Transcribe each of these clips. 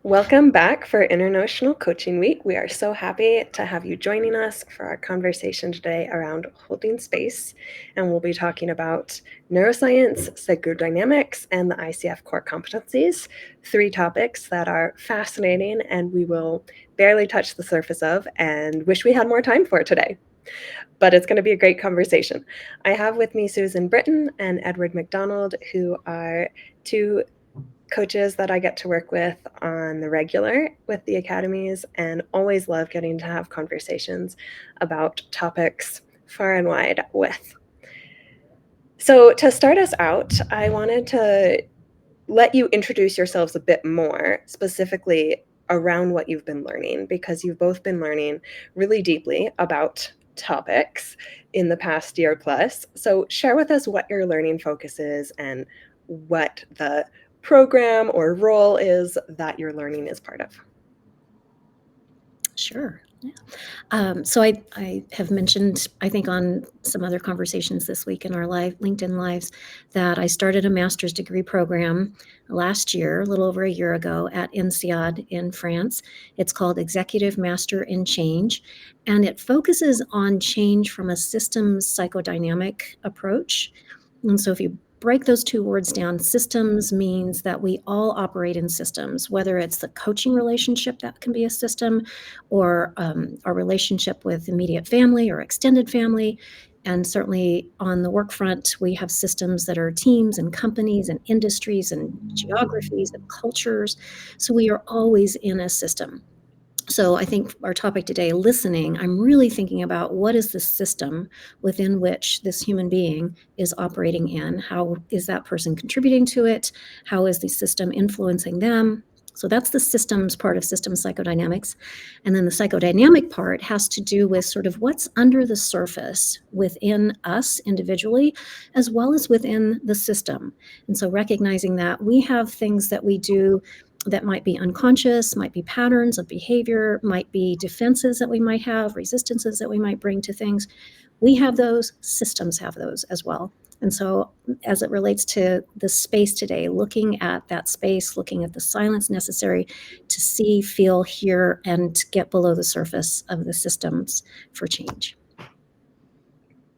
Welcome back for International Coaching Week. We are so happy to have you joining us for our conversation today around holding space. And we'll be talking about neuroscience, psychodynamics, and the ICF core competencies, three topics that are fascinating and we will barely touch the surface of and wish we had more time for today. But it's going to be a great conversation. I have with me Susan Britton and Edward Macdonald, who are two coaches that I get to work with on the regular with the academies, and always love getting to have conversations about topics far and wide with. So to start us out, I wanted to let you introduce yourselves a bit more specifically around what you've been learning, because you've both been learning really deeply about topics in the past year plus. So share with us what your learning focus is and what the program or role is that your learning is part of. Sure. Yeah. So I have mentioned, I think on some other conversations this week in our LinkedIn lives, that I started a master's degree program last year, a little over a year ago, at INSEAD in France. It's called Executive Master in Change, and it focuses on change from a systems psychodynamic approach. And so if you break those two words down, systems means that we all operate in systems, whether it's the coaching relationship that can be a system, or our relationship with immediate family or extended family. And certainly on the work front, we have systems that are teams and companies and industries and geographies and cultures. So we are always in a system. So I think our topic today, listening, I'm really thinking about what is the system within which this human being is operating in? How is that person contributing to it? How is the system influencing them? So that's the systems part of system psychodynamics. And then the psychodynamic part has to do with sort of what's under the surface within us individually, as well as within the system. And so recognizing that we have things that we do that might be unconscious, might be patterns of behavior, might be defenses that we might have, resistances that we might bring to things. We have those, systems have those as well. And so as it relates to the space today, looking at that space, looking at the silence necessary to see, feel, hear, and get below the surface of the systems for change.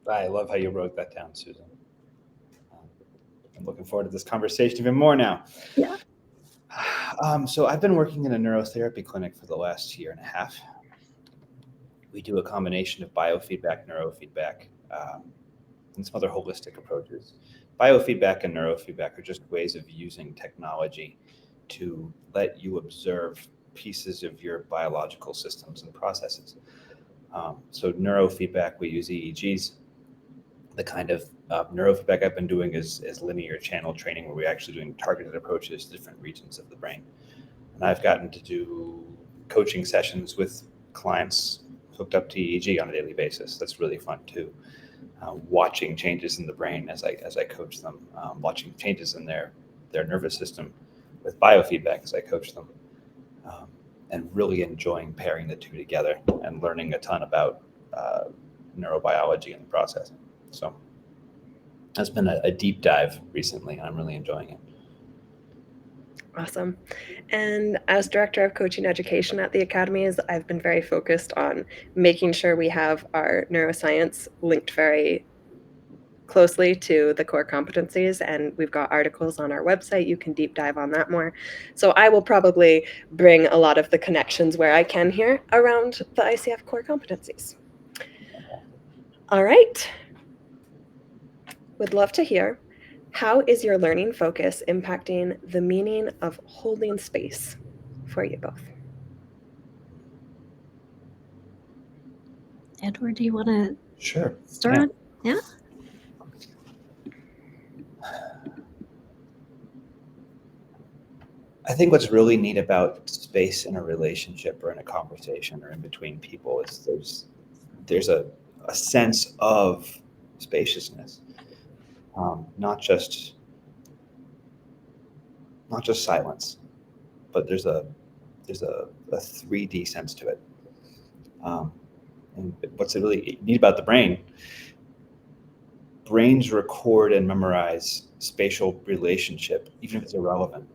I love how you wrote that down, Susan. I'm looking forward to this conversation even more now. Yeah. So I've been working in a neurotherapy clinic for the last year and a half. We do a combination of biofeedback, neurofeedback, and some other holistic approaches. Biofeedback and neurofeedback are just ways of using technology to let you observe pieces of your biological systems and processes. So neurofeedback, we use EEGs. The kind of neurofeedback I've been doing is linear channel training, where we're actually doing targeted approaches to different regions of the brain. And I've gotten to do coaching sessions with clients hooked up to EEG on a daily basis. That's really fun too. Watching changes in the brain as I coach them, watching changes in their nervous system with biofeedback as I coach them, and really enjoying pairing the two together and learning a ton about neurobiology in the process. So that's been a deep dive recently, and I'm really enjoying it. Awesome. And as Director of Coaching Education at the Academies, I've been very focused on making sure we have our neuroscience linked very closely to the core competencies, and we've got articles on our website. You can deep dive on that more. So I will probably bring a lot of the connections where I can here around the ICF core competencies. All right. Would love to hear, how is your learning focus impacting the meaning of holding space for you both? Edward, do you want to start? Yeah. I think what's really neat about space in a relationship or in a conversation or in between people is there's a sense of spaciousness, not just silence, but there's a 3D sense to it. And what's really neat about the brain, brains record and memorize spatial relationship, even if it's irrelevant.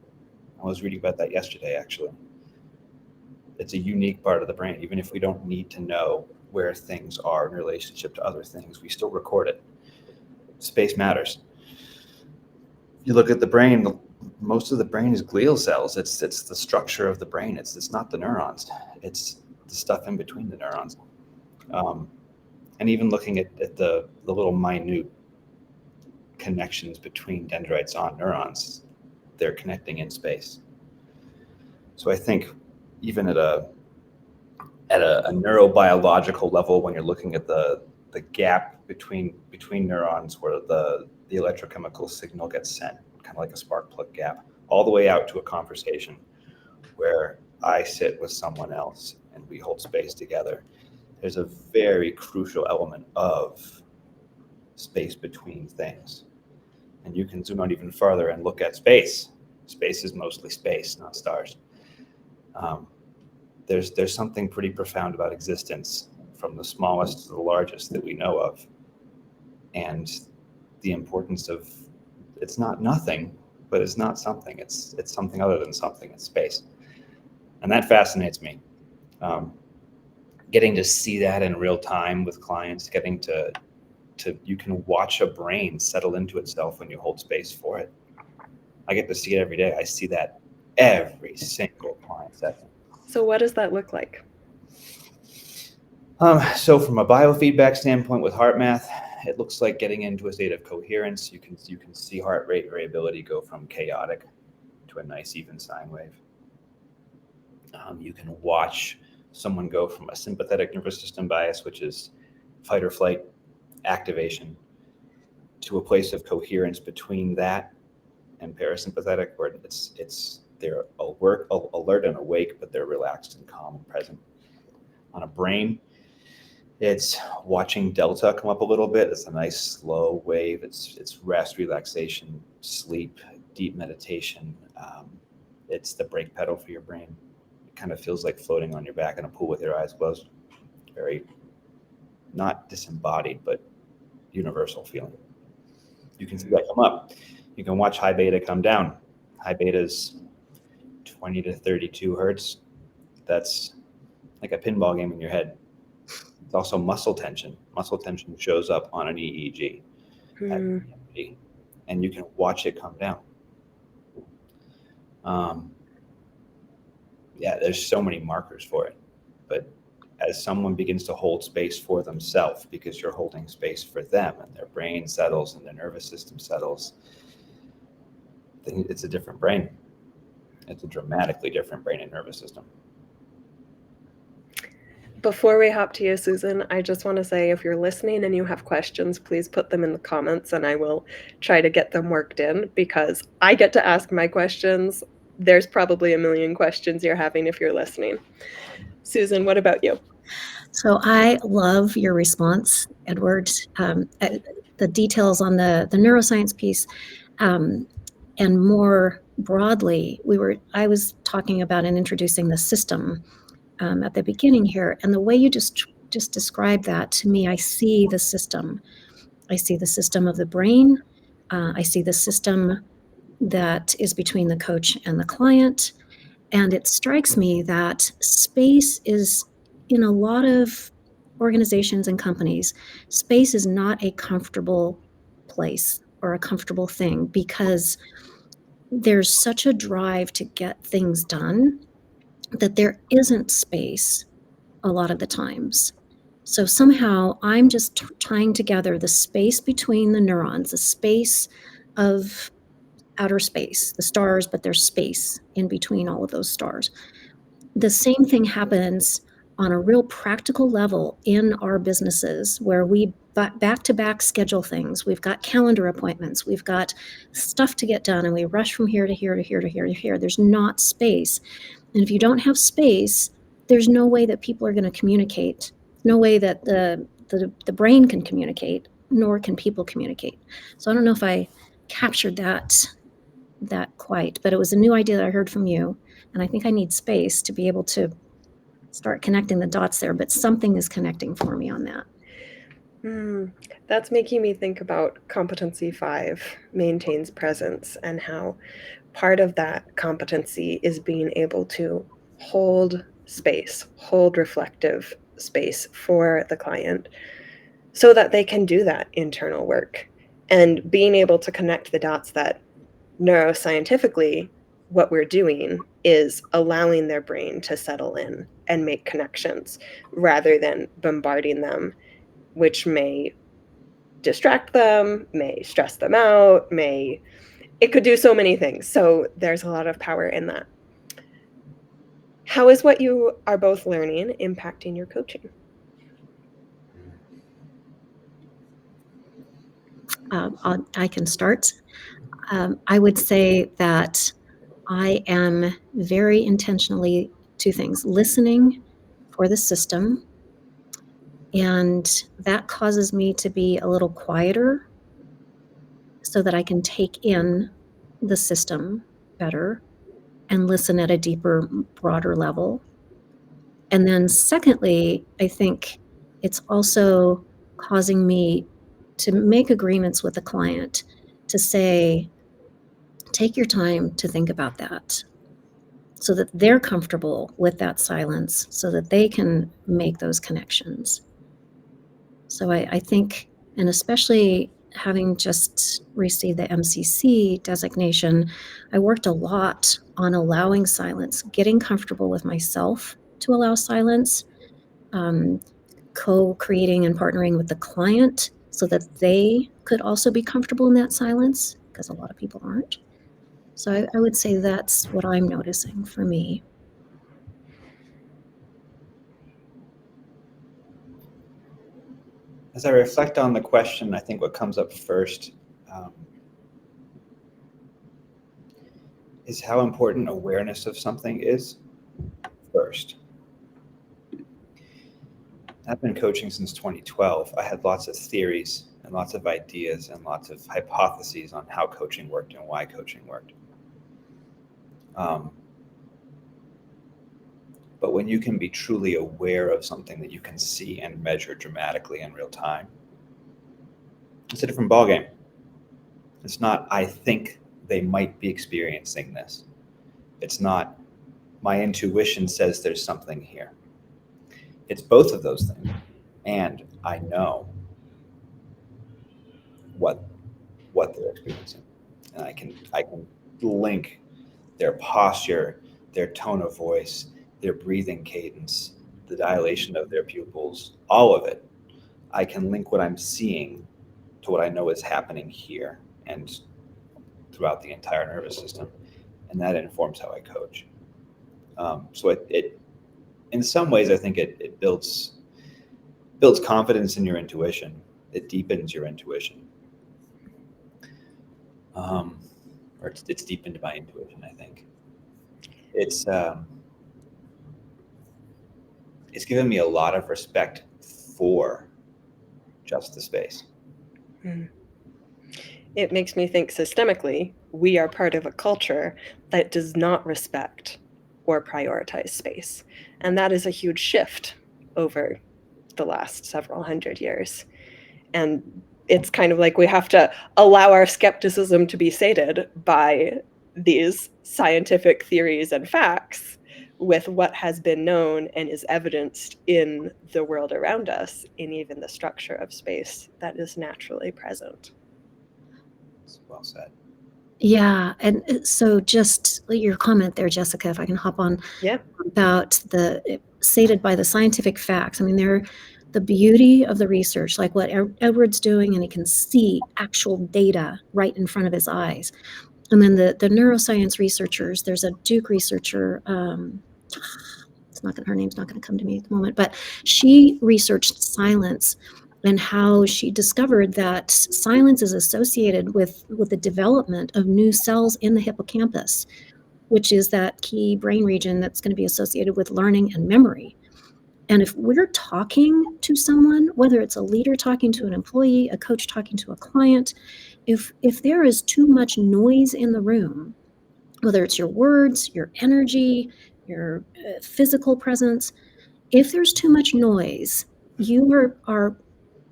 I was reading about that yesterday, actually. It's a unique part of the brain. Even if we don't need to know where things are in relationship to other things, we still record it. Space matters. You look at the brain, most of the brain is glial cells. It's the structure of the brain. It's not the neurons. It's the stuff in between the neurons. And even looking at the little minute connections between dendrites on neurons, they're connecting in space. So I think even at a neurobiological level, when you're looking at the gap between neurons where the electrochemical signal gets sent, kind of like a spark plug gap, all the way out to a conversation where I sit with someone else and we hold space together. There's a very crucial element of space between things. And you can zoom out even farther and look at space. Space is mostly space, not stars. There's something pretty profound about existence, from the smallest to the largest that we know of. And the importance of, it's not nothing, but it's not something. It's something other than something. It's space. And that fascinates me. Getting to see that in real time with clients, getting to you can watch a brain settle into itself when you hold space for it. I get to see it every day. I see that every single client session. So what does that look like? So from a biofeedback standpoint with HeartMath, it looks like getting into a state of coherence. You can see heart rate variability go from chaotic to a nice even sine wave. You can watch someone go from a sympathetic nervous system bias, which is fight or flight activation, to a place of coherence between that and parasympathetic, where they're alert and awake, but they're relaxed and calm and present. On a brain, it's watching delta come up a little bit. It's a nice slow wave. It's rest, relaxation, sleep, deep meditation. It's the brake pedal for your brain. It kind of feels like floating on your back in a pool with your eyes closed. Very not disembodied, but universal feeling. You can see that come up. You can watch high beta come down. High beta is 20 to 32 hertz. That's like a pinball game in your head. It's also muscle tension. Muscle tension shows up on an EEG at EMG, and you can watch it come down. There's so many markers for it. But as someone begins to hold space for themselves, because you're holding space for them, and their brain settles and their nervous system settles, then it's a different brain. It's a dramatically different brain and nervous system. Before we hop to you, Susan, I just want to say, if you're listening and you have questions, please put them in the comments and I will try to get them worked in, because I get to ask my questions. There's probably a million questions you're having if you're listening. Susan, what about you? So I love your response, Edward. The details on the neuroscience piece, and more broadly, I was talking about and introducing the system at the beginning here, and the way you just described that to me, I see the system. I see the system of the brain. I see the system that is between the coach and the client. And it strikes me that space is, in a lot of organizations and companies, space is not a comfortable place or a comfortable thing, because there's such a drive to get things done that there isn't space a lot of the times. So somehow I'm just tying together the space between the neurons, the space of outer space, the stars, but there's space in between all of those stars. The same thing happens on a real practical level in our businesses, where we back-to-back schedule things. We've got calendar appointments. We've got stuff to get done, and we rush from here to here to here to here to here. There's not space. And if you don't have space, there's no way that people are going to communicate. No way that the brain can communicate, nor can people communicate. So I don't know if I captured that quite, but it was a new idea that I heard from you, and I think I need space to be able to start connecting the dots there, but something is connecting for me on that. That's making me think about competency 5, maintains presence, and how part of that competency is being able to hold space, hold reflective space for the client so that they can do that internal work. And being able to connect the dots that neuroscientifically, what we're doing is allowing their brain to settle in and make connections rather than bombarding them, which may distract them, may stress them out, it could do so many things. So there's a lot of power in that. How is what you are both learning impacting your coaching? I can start. I would say that I am very intentionally two things: listening for the system, and that causes me to be a little quieter so that I can take in the system better and listen at a deeper, broader level. And then secondly, I think it's also causing me to make agreements with the client to say, take your time to think about that so that they're comfortable with that silence so that they can make those connections. So I think, and especially having just received the MCC designation, I worked a lot on allowing silence, getting comfortable with myself to allow silence, co-creating and partnering with the client so that they could also be comfortable in that silence, because a lot of people aren't. So I would say that's what I'm noticing for me. As I reflect on the question, I think what comes up first is how important awareness of something is first. I've been coaching since 2012. I had lots of theories and lots of ideas and lots of hypotheses on how coaching worked and why coaching worked. But when you can be truly aware of something that you can see and measure dramatically in real time, it's a different ballgame. It's not, I think they might be experiencing this. It's not, my intuition says there's something here. It's both of those things. And I know what they're experiencing. And I can link their posture, their tone of voice, their breathing cadence, the dilation of their pupils, all of it. I can link what I'm seeing to what I know is happening here and throughout the entire nervous system. And that informs how I coach. So it in some ways, I think it builds confidence in your intuition. It deepens your intuition. Or it's deepened my intuition, I think. It's given me a lot of respect for just the space. It makes me think systemically, we are part of a culture that does not respect or prioritize space. And that is a huge shift over the last several hundred years. And it's kind of like we have to allow our skepticism to be sated by these scientific theories and facts with what has been known and is evidenced in the world around us, in even the structure of space that is naturally present. Well said. Yeah, and so just your comment there, Jessica, if I can hop on, about the sated by the scientific facts. I mean, they're the beauty of the research, like what Edward's doing, and he can see actual data right in front of his eyes. And then the neuroscience researchers, there's a Duke researcher, her name's not going to come to me at the moment, but she researched silence and how she discovered that silence is associated with the development of new cells in the hippocampus, which is that key brain region that's going to be associated with learning and memory. And if we're talking to someone, whether it's a leader talking to an employee, a coach talking to a client, if there is too much noise in the room, whether it's your words, your energy, your physical presence, if there's too much noise, you are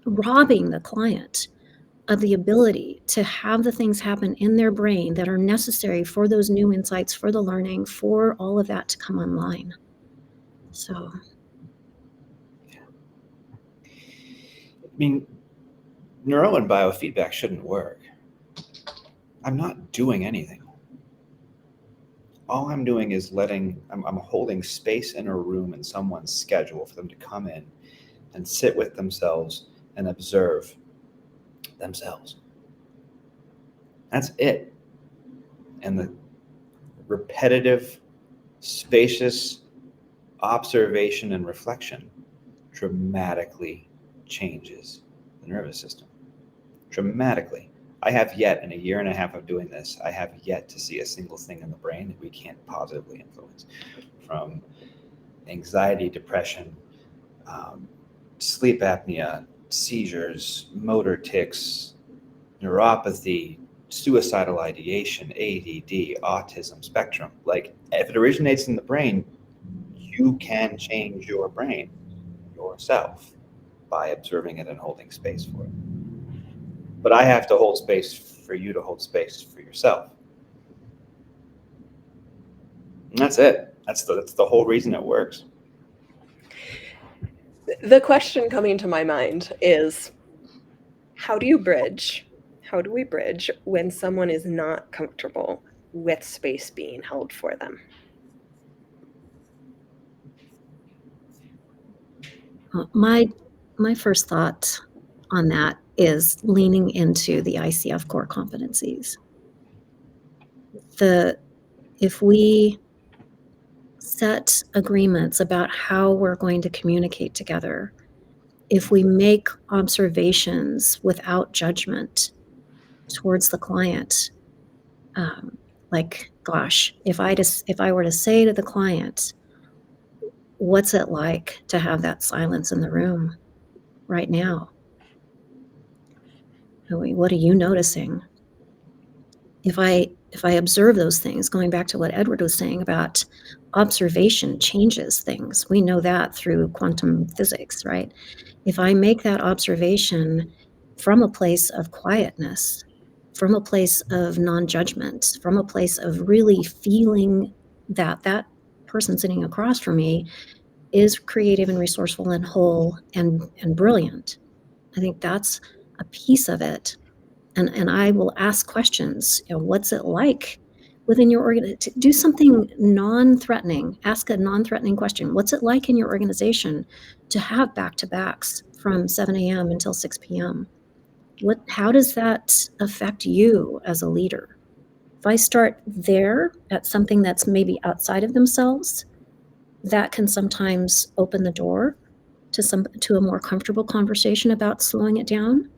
robbing the client of the ability to have the things happen in their brain that are necessary for those new insights, for the learning, for all of that to come online. So, I mean, neural and biofeedback shouldn't work. I'm not doing anything. All I'm doing is I'm holding space in a room in someone's schedule for them to come in and sit with themselves and observe themselves. That's it. And the repetitive, spacious observation and reflection dramatically changes the nervous system. Dramatically. I have yet, in a year and a half of doing this, I have yet to see a single thing in the brain that we can't positively influence. From anxiety, depression, sleep apnea, seizures, motor tics, neuropathy, suicidal ideation, ADD, autism spectrum. Like, if it originates in the brain, you can change your brain yourself by observing it and holding space for it. But I have to hold space for you to hold space for yourself. And that's it. That's the whole reason it works. The question coming to my mind is, how do we bridge when someone is not comfortable with space being held for them? my first thought on that is leaning into the ICF core competencies. If we set agreements about how we're going to communicate together, if we make observations without judgment towards the client, like, gosh, if I were to say to the client, what's it like to have that silence in the room right now? What are you noticing? If I observe those things, going back to what Edward was saying about observation changes things. We know that through quantum physics, right? If I make that observation from a place of quietness, from a place of non-judgment, from a place of really feeling that that person sitting across from me is creative and resourceful and whole and brilliant. I think that's a piece of it. And I will ask questions. What's it like within your organization? Do something non-threatening. Ask a non-threatening question. What's it like in your organization to have back-to-backs from 7 a.m. until 6 p.m.? How does that affect you as a leader? If I start there at something that's maybe outside of themselves, that can sometimes open the door to a more comfortable conversation about slowing it down.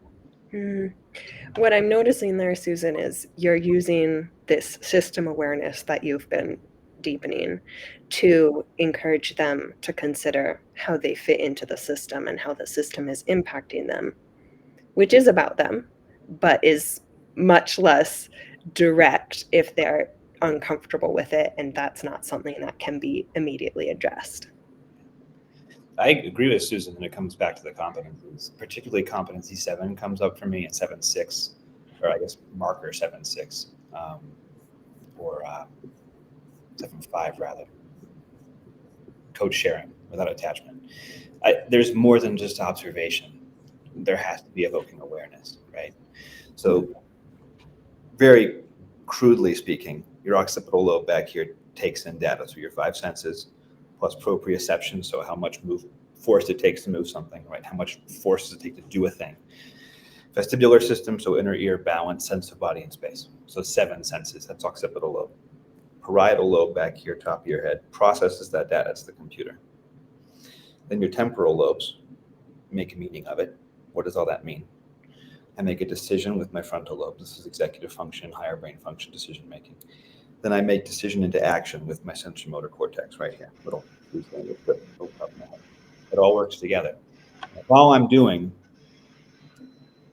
What I'm noticing there, Susan, is you're using this system awareness that you've been deepening to encourage them to consider how they fit into the system and how the system is impacting them, which is about them, but is much less direct if they're uncomfortable with it, and that's not something that can be immediately addressed. I agree with Susan when it comes back to the competencies. Particularly competency 7 comes up for me at 7.6, or I guess marker 7.6, or 7.5 rather. Coach sharing without attachment. There's more than just observation. There has to be evoking awareness, right? So very crudely speaking, your occipital lobe back here takes in data through your 5 senses, plus proprioception, so how much force it takes to move something, right? How much force does it take to do a thing? Vestibular system, so inner ear, balance, sense of body and space. So 7 senses, that's occipital lobe. Parietal lobe back here, top of your head, processes that data, it's the computer. Then your temporal lobes make a meaning of it. What does all that mean? I make a decision with my frontal lobe. This is executive function, higher brain function, decision making. Then I make decision into action with my sensory motor cortex right here. It all works together. All I'm doing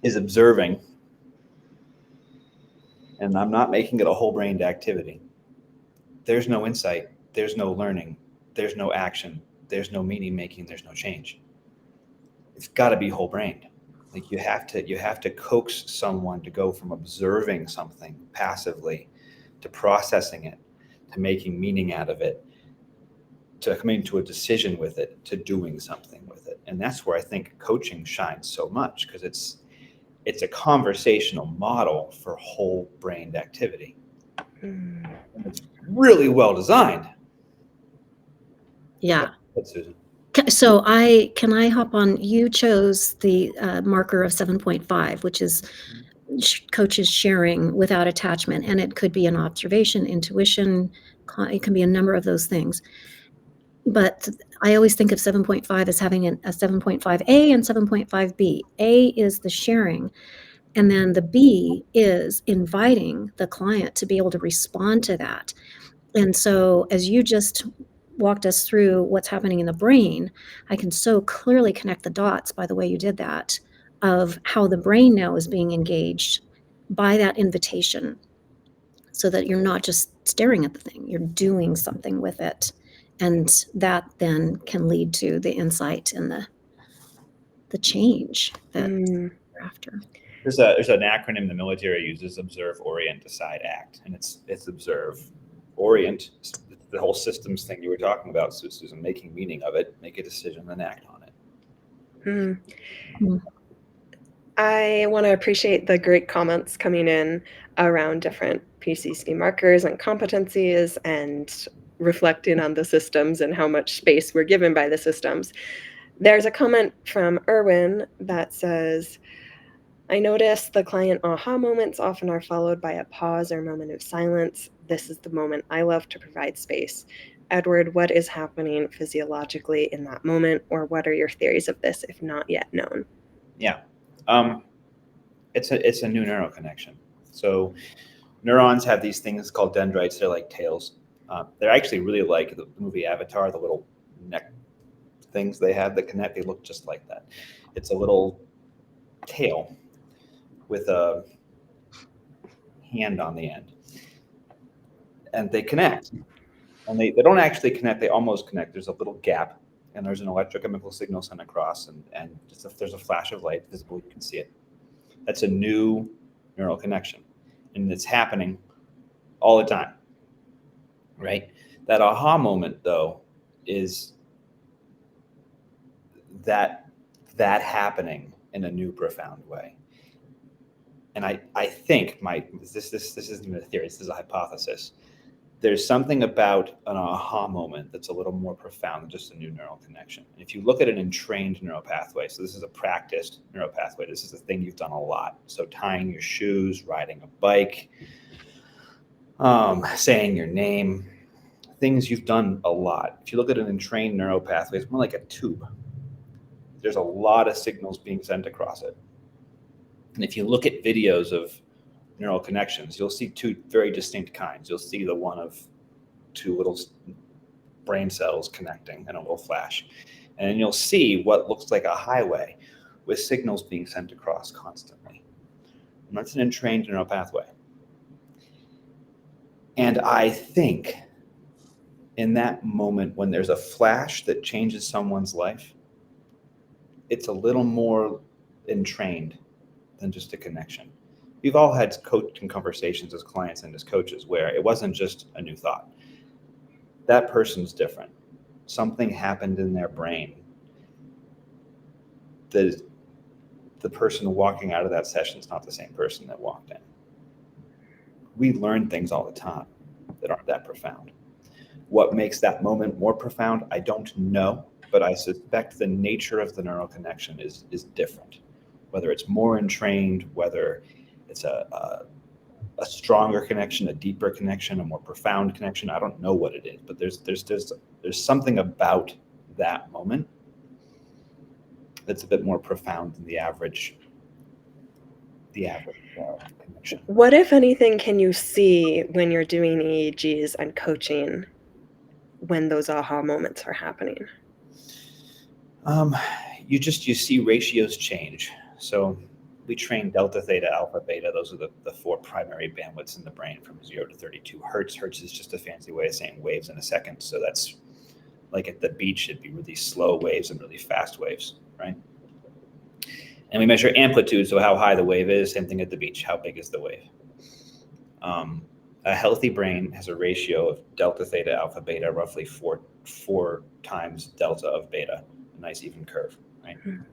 is observing, and I'm not making it a whole brained activity. There's no insight, there's no learning, there's no action, there's no meaning making, there's no change. It's got to be whole brained. Like you have to coax someone to go from observing something passively to processing it, to making meaning out of it, coming to a decision with it, to doing something with it. And that's where I think coaching shines so much, because it's a conversational model for whole brained activity. And it's really well designed. Yeah. That's Susan. So can I hop on? You chose the marker of 7.5, which is coaches sharing without attachment, and it could be an observation, intuition. It can be a number of those things. But I always think of 7.5 as having a 7.5A and 7.5B. A is the sharing, and then the B is inviting the client to be able to respond to that. And so as you just walked us through what's happening in the brain, I can so clearly connect the dots by the way you did that, of how the brain now is being engaged by that invitation, so that you're not just staring at the thing, you're doing something with it. And that then can lead to the insight and the change that you're after. There's an acronym the military uses: observe, orient, decide, act. And it's observe, orient, the whole systems thing you were talking about, Susan, making meaning of it, make a decision, then act on it. I want to appreciate the great comments coming in around different PCC markers and competencies, and reflecting on the systems and how much space we're given by the systems. There's a comment from Erwin that says, I notice the client aha moments often are followed by a pause or moment of silence. This is the moment I love to provide space. Edward, what is happening physiologically in that moment, or what are your theories of this if not yet known? Yeah. It's a new neural connection. So neurons have these things called dendrites. They're like tails. They're actually really like the movie Avatar, the little neck things they have that connect. They look just like that. It's a little tail with a hand on the end. And they connect. And they don't actually connect. They almost connect. There's a little gap, and there's an electrochemical signal sent across, and just if there's a flash of light visible, you can see it. That's a new neural connection, and it's happening all the time, right? That aha moment, though, is that happening in a new, profound way. And I think this isn't a theory, this is a hypothesis. There's something about an aha moment that's a little more profound than just a new neural connection. And if you look at an entrained neural pathway, so this is a practiced neural pathway, this is a thing you've done a lot. So tying your shoes, riding a bike, saying your name, things you've done a lot. If you look at an entrained neural pathway, it's more like a tube. There's a lot of signals being sent across it. And if you look at videos of neural connections, you'll see two very distinct kinds. You'll see the one of two little brain cells connecting in a little flash. And then you'll see what looks like a highway with signals being sent across constantly. And that's an entrained neural pathway. And I think in that moment when there's a flash that changes someone's life, it's a little more entrained than just a connection. We've all had coaching conversations as clients and as coaches where it wasn't just a new thought. That person's different. Something happened in their brain. The person walking out of that session is not the same person that walked in. We learn things all the time that aren't that profound. What makes that moment more profound, I don't know, but I suspect the nature of the neural connection is different. Whether it's more entrained, whether it's a stronger connection, a deeper connection, a more profound connection. I don't know what it is, but there's something about that moment that's a bit more profound than the average connection. What, if anything, can you see when you're doing EEGs and coaching when those aha moments are happening? You see ratios change. So we train delta, theta, alpha, beta. Those are the four primary bandwidths in the brain from 0 to 32 hertz. Hertz is just a fancy way of saying waves in a second. So that's like at the beach, it'd be really slow waves and really fast waves, right? And we measure amplitude, so how high the wave is. Same thing at the beach. How big is the wave? a healthy brain has a ratio of delta, theta, alpha, beta, roughly four times delta of beta, a nice even curve, right? Mm.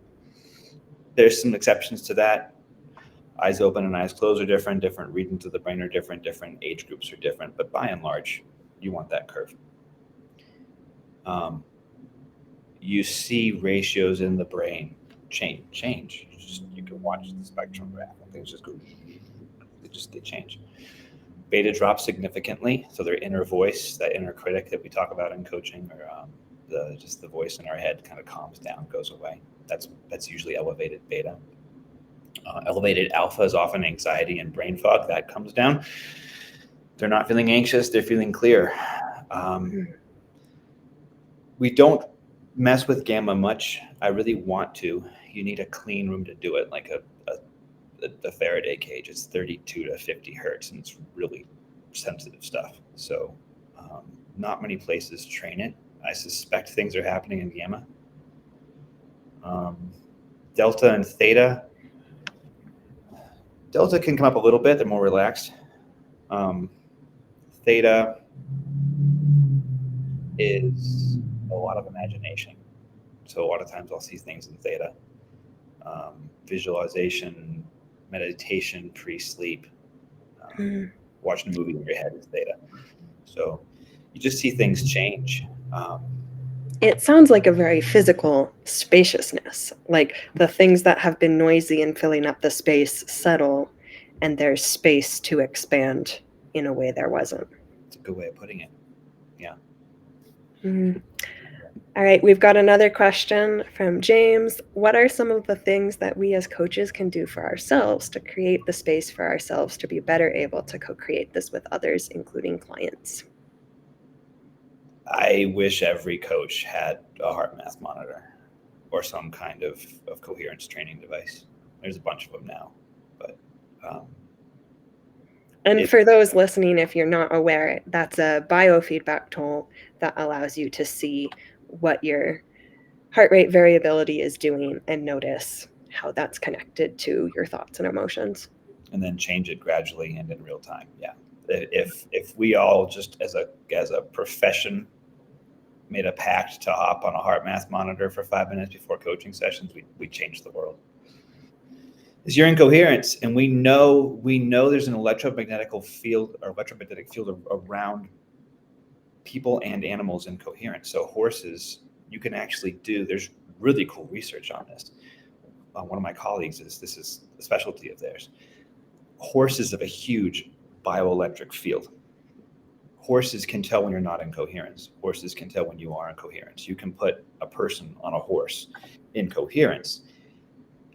There's some exceptions to that. Eyes open and eyes closed are different regions of the brain are different age groups are different, but by and large, you want that curve. You see ratios in the brain change. You can watch the spectrum graph and things just go, they change. Beta drops significantly, so their inner voice, that inner critic that we talk about in coaching, or the voice in our head kind of calms down, goes away. That's usually elevated beta. Elevated alpha is often anxiety and brain fog. That comes down. They're not feeling anxious, they're feeling clear. We don't mess with gamma much. I really want to. You need a clean room to do it, like the Faraday cage. It's 32 to 50 hertz, and it's really sensitive stuff. So not many places train it. I suspect things are happening in gamma. Delta and theta. Delta can come up a little bit. They're more relaxed. Theta is a lot of imagination. So a lot of times I'll see things in theta. Visualization, meditation, pre-sleep, watching a movie in your head is theta. So you just see things change. It sounds like a very physical spaciousness, like the things that have been noisy and filling up the space settle, and there's space to expand in a way there wasn't. It's a good way of putting it. Yeah. All right, we've got another question from James. What are some of the things that we as coaches can do for ourselves to create the space for ourselves to be better able to co-create this with others, including clients? I wish every coach had a heart math monitor or some kind of coherence training device. There's a bunch of them now, but and for those listening, if you're not aware, that's a biofeedback tool that allows you to see what your heart rate variability is doing and notice how that's connected to your thoughts and emotions. And then change it gradually and in real time. Yeah. If we all just as a profession made a pact to hop on a heart math monitor for 5 minutes before coaching sessions, we change the world. Is you're in coherence, and we know there's an electromagnetic field around people and animals in coherence. So horses, you can actually do. There's really cool research on this. One of my colleagues this is a specialty of theirs. Horses have a huge bioelectric field. Horses can tell when you're not in coherence. Horses can tell when you are in coherence. You can put a person on a horse in coherence,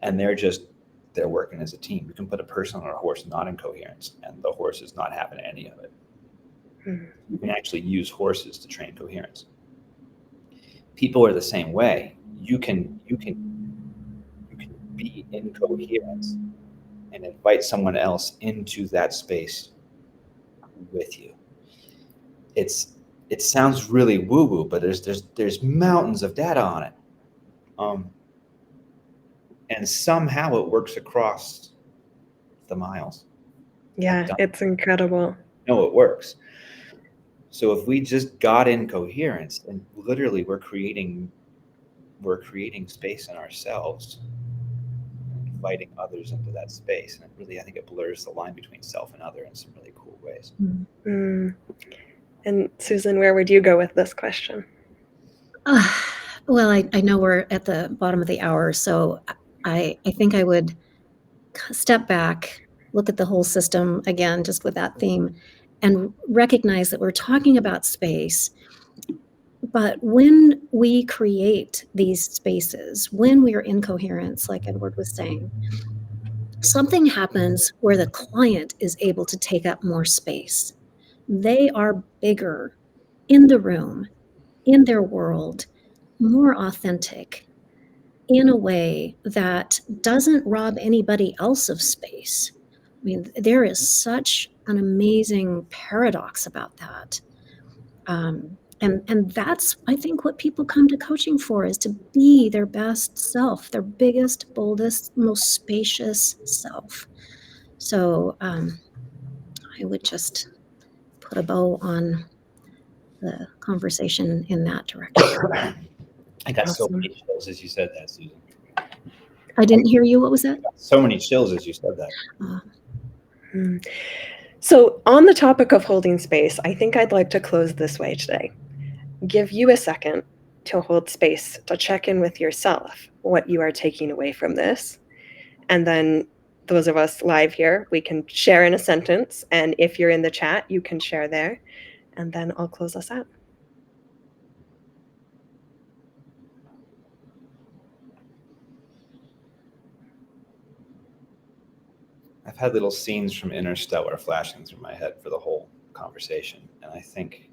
and they're working as a team. You can put a person on a horse not in coherence, and the horse is not having any of it. You can actually use horses to train coherence. People are the same way. You can be in coherence and invite someone else into that space with you. It sounds really woo-woo, but there's mountains of data on it. And somehow it works across the miles. Yeah, it's incredible. No, it works. So if we just got in coherence, and literally we're creating space in ourselves, inviting others into that space. And it really, I think it blurs the line between self and other in some really cool ways. And Susan, where would you go with this question? Well, I know we're at the bottom of the hour, so I think I would step back, look at the whole system again, just with that theme, and recognize that we're talking about space. But when we create these spaces, when we are in coherence, like Edward was saying, something happens where the client is able to take up more space. They are bigger in the room, in their world, more authentic, in a way that doesn't rob anybody else of space. I mean, there is such an amazing paradox about that. And that's, I think, what people come to coaching for, is to be their best self, their biggest, boldest, most spacious self. So I would just put a bow on the conversation in that direction. I got so Awesome. many chills as you said that, Susan. I didn't hear you. What was that? So many chills as you said that. So on the topic of holding space, I think I'd like to close this way today. Give you a second to hold space, to check in with yourself, what you are taking away from this. And then those of us live here, we can share in a sentence. And if you're in the chat, you can share there. And then I'll close us out. I've had little scenes from Interstellar flashing through my head for the whole conversation. And I think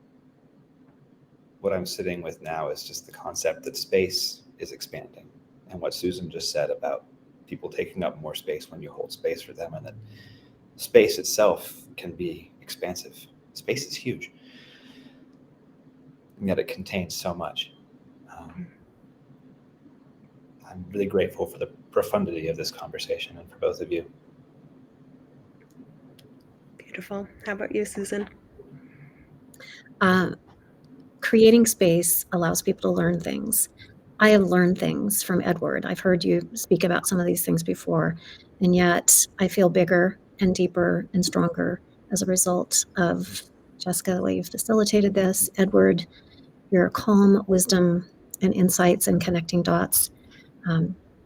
what I'm sitting with now is just the concept that space is expanding, and what Susan just said about people taking up more space when you hold space for them, and that space itself can be expansive. Space is huge, and yet it contains so much. I'm really grateful for the profundity of this conversation and for both of you. Beautiful. How about you, Susan? Creating space allows people to learn things. I have learned things from Edward. I've heard you speak about some of these things before, and yet I feel bigger and deeper and stronger as a result of Jessica, the way you've facilitated this. Edward, your calm wisdom and insights and connecting dots.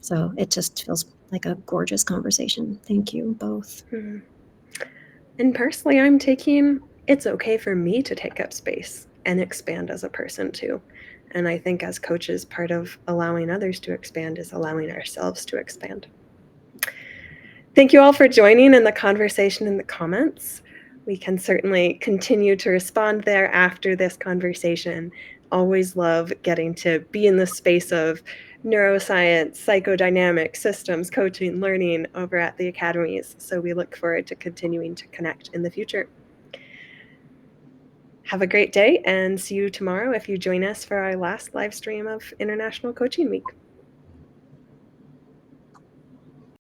So it just feels like a gorgeous conversation. Thank you both. And personally, I'm taking, it's okay for me to take up space and expand as a person too. And I think as coaches, part of allowing others to expand is allowing ourselves to expand. Thank you all for joining in the conversation in the comments. We can certainly continue to respond there after this conversation. Always love getting to be in the space of neuroscience, psychodynamics, systems, coaching, learning over at the academies. So we look forward to continuing to connect in the future. Have a great day and see you tomorrow if you join us for our last live stream of International Coaching Week.